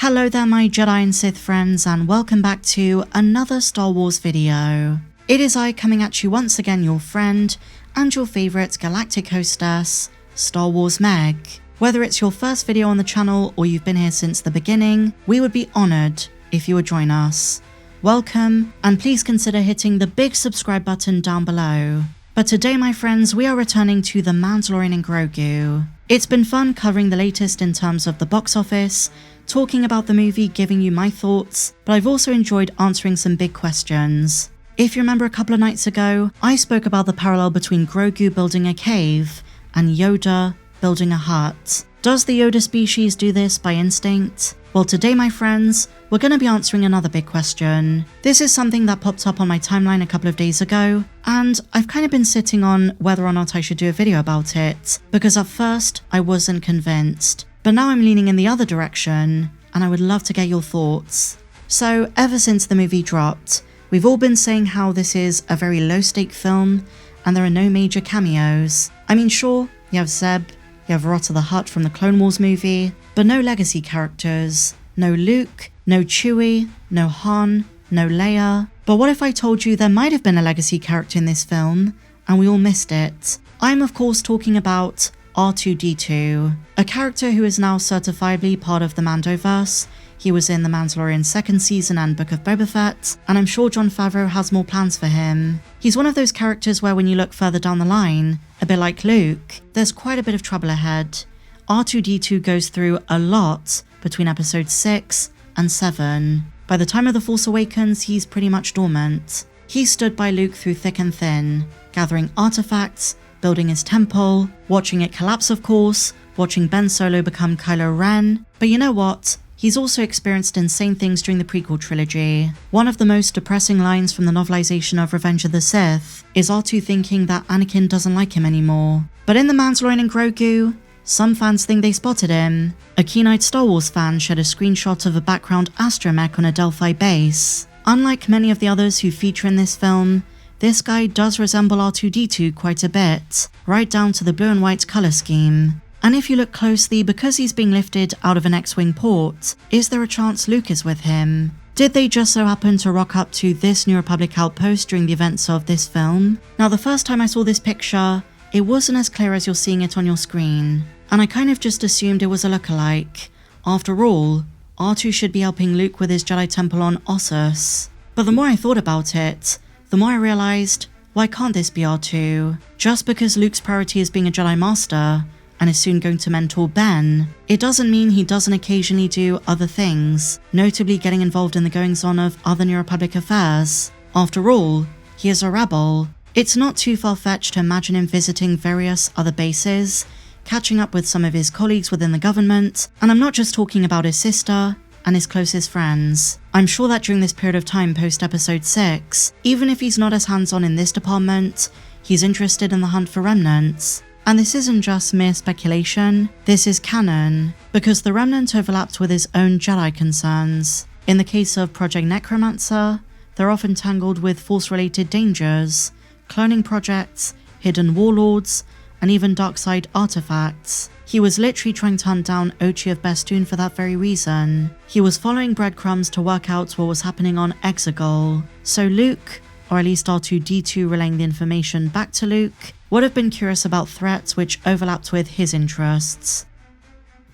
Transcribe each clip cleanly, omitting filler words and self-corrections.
Hello there my Jedi and Sith friends, and welcome back to another Star Wars video. It is I coming at you once again, your friend and your favourite galactic hostess, Star Wars Meg. Whether it's your first video on the channel or you've been here since the beginning, we would be honoured if you would join us. Welcome, and please consider hitting the big subscribe button down below. But today my friends, we are returning to the Mandalorian and Grogu. It's been fun covering the latest in terms of the box office, talking about the movie, giving you my thoughts, but I've also enjoyed answering some big questions. If you remember a couple of nights ago, I spoke about the parallel between Grogu building a cave and Yoda building a hut. Does the Yoda species do this by instinct? Well, today my friends, we're going to be answering another big question. This is something that popped up on my timeline a couple of days ago, and I've kind of been sitting on whether or not I should do a video about it, because at first I wasn't convinced. But now I'm leaning in the other direction, and I would love to get your thoughts. So, ever since the movie dropped, we've all been saying how this is a very low-stake film, and there are no major cameos. I mean, sure, you have Zeb, you have Rot of the Hutt from the Clone Wars movie, but no legacy characters. No Luke, no Chewie, no Han, no Leia. But what if I told you there might have been a legacy character in this film, and we all missed it? I'm of course talking about R2-D2, a character who is now certifiably part of the Mandoverse. He was in The Mandalorian second season and Book of Boba Fett, and I'm sure Jon Favreau has more plans for him. He's one of those characters where when you look further down the line, a bit like Luke, there's quite a bit of trouble ahead. R2-D2 goes through a lot between episodes 6 and 7. By the time of The Force Awakens, he's pretty much dormant. He stood by Luke through thick and thin, gathering artifacts, building his temple, watching it collapse of course, watching Ben Solo become Kylo Ren. But you know what? He's also experienced insane things during the prequel trilogy. One of the most depressing lines from the novelization of Revenge of the Sith is R2 thinking that Anakin doesn't like him anymore. But in The Mandalorian and Grogu, some fans think they spotted him. A keen-eyed Star Wars fan shared a screenshot of a background astromech on a Delphi base. Unlike many of the others who feature in this film, this guy does resemble R2-D2 quite a bit, right down to the blue and white colour scheme. And if you look closely, because he's being lifted out of an X-Wing port, is there a chance Luke is with him? Did they just so happen to rock up to this New Republic outpost during the events of this film? Now, the first time I saw this picture, it wasn't as clear as you're seeing it on your screen, and I kind of just assumed it was a lookalike. After all, R2 should be helping Luke with his Jedi Temple on Ossus. But the more I thought about it, the more I realised, why can't this be R2? Just because Luke's priority is being a Jedi Master, and is soon going to mentor Ben, it doesn't mean he doesn't occasionally do other things, notably getting involved in the goings-on of other New Republic affairs. After all, he is a rebel. It's not too far-fetched to imagine him visiting various other bases, catching up with some of his colleagues within the government, and I'm not just talking about his sister and his closest friends. I'm sure that during this period of time post-episode 6, even if he's not as hands-on in this department, he's interested in the hunt for remnants. And this isn't just mere speculation, this is canon, because the Remnant overlapped with his own Jedi concerns. In the case of Project Necromancer, they're often tangled with Force-related dangers, cloning projects, hidden warlords, and even dark side artifacts. He was literally trying to hunt down Ochi of Bestoon for that very reason. He was following breadcrumbs to work out what was happening on Exegol. So Luke, or at least R2-D2 relaying the information back to Luke, would have been curious about threats which overlapped with his interests.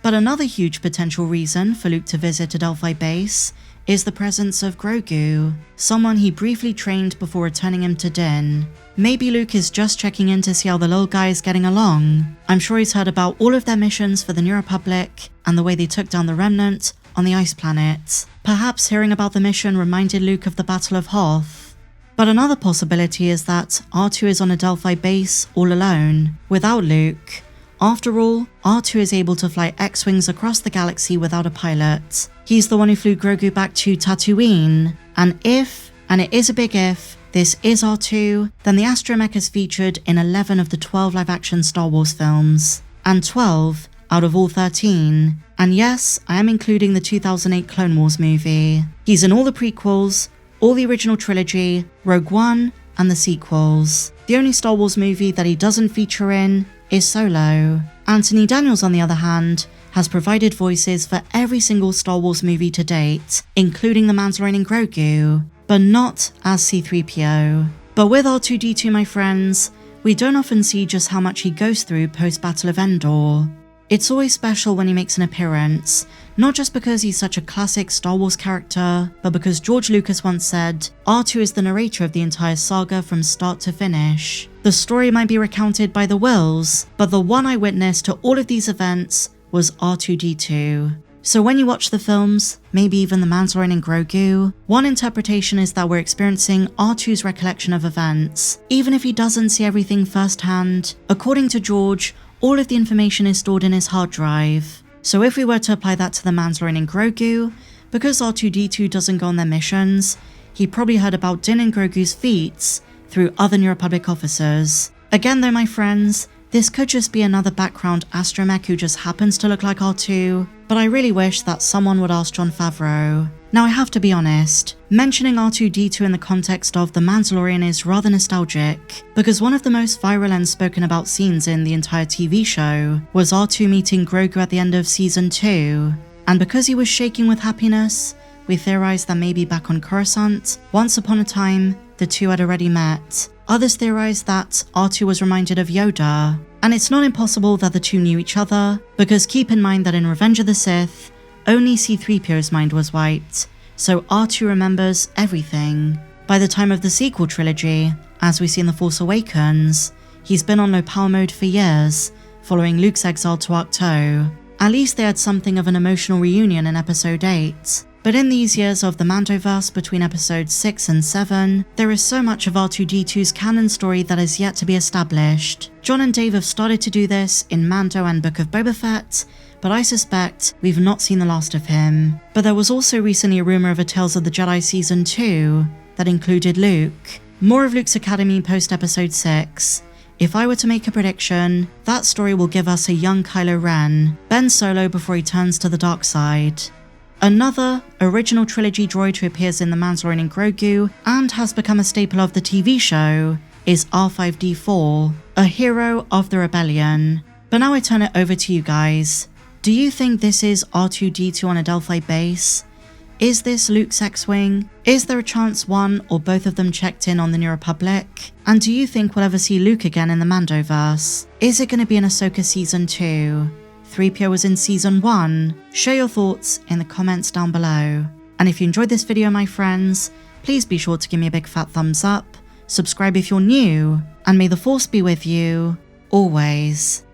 But another huge potential reason for Luke to visit a Delphi base is the presence of Grogu, someone he briefly trained before returning him to Din. Maybe Luke is just checking in to see how the little guy is getting along. I'm sure he's heard about all of their missions for the New Republic and the way they took down the Remnant on the ice planet. Perhaps hearing about the mission reminded Luke of the Battle of Hoth. But another possibility is that R2 is on a Delphi base all alone, without Luke. After all, R2 is able to fly X-Wings across the galaxy without a pilot. He's the one who flew Grogu back to Tatooine. And if, and it is a big if, this is R2, then the astromech is featured in 11 of the 12 live-action Star Wars films, and 12 out of all 13. And yes, I am including the 2008 Clone Wars movie. He's in all the prequels, all the original trilogy, Rogue One, and the sequels. The only Star Wars movie that he doesn't feature in is Solo. Anthony Daniels, on the other hand, has provided voices for every single Star Wars movie to date, including the Mandalorian and Grogu, but not as C-3PO. But with R2-D2, my friends, we don't often see just how much he goes through post-Battle of Endor. It's always special when he makes an appearance, not just because he's such a classic Star Wars character, but because George Lucas once said, R2 is the narrator of the entire saga from start to finish. The story might be recounted by the Wills, but the one eyewitness to all of these events was R2-D2. So when you watch the films, maybe even the Mandalorian and Grogu, one interpretation is that we're experiencing R2's recollection of events, even if he doesn't see everything firsthand. According to George, all of the information is stored in his hard drive. So if we were to apply that to the Mandalorian and Grogu, because R2-D2 doesn't go on their missions, he probably heard about Din and Grogu's feats through other New Republic officers. Again though, my friends, this could just be another background astromech who just happens to look like R2, but I really wish that someone would ask Jon Favreau. Now I have to be honest, mentioning R2-D2 in the context of The Mandalorian is rather nostalgic, because one of the most viral and spoken about scenes in the entire TV show was R2 meeting Grogu at the end of Season 2, and because he was shaking with happiness, we theorized that maybe back on Coruscant, once upon a time, the two had already met. Others theorized that R2 was reminded of Yoda, and it's not impossible that the two knew each other, because keep in mind that in Revenge of the Sith, only C-3PO's mind was wiped, so R2 remembers everything. By the time of the sequel trilogy, as we see in The Force Awakens, he's been on low power mode for years, following Luke's exile to Ahsoka. At least they had something of an emotional reunion in Episode 8. But in these years of the Mandoverse between episodes 6 and 7, there is so much of R2-D2's canon story that is yet to be established. Jon and Dave have started to do this in Mando and Book of Boba Fett, but I suspect we've not seen the last of him. But there was also recently a rumour of a Tales of the Jedi Season 2 that included Luke. More of Luke's academy post episode 6. If I were to make a prediction, that story will give us a young Kylo Ren, Ben Solo before he turns to the dark side. Another original trilogy droid who appears in The Mandalorian and Grogu and has become a staple of the TV show is R5-D4, a hero of the rebellion. But now I turn it over to you guys. Do you think this is R2-D2 on a Delphi base? Is this Luke's X-Wing? Is there a chance one or both of them checked in on the New Republic? And do you think we'll ever see Luke again in the Mandoverse? Is it going to be in Ahsoka Season 2? 3PO was in Season 1? Share your thoughts in the comments down below. And if you enjoyed this video, my friends, please be sure to give me a big fat thumbs up, subscribe if you're new, and may the Force be with you, always.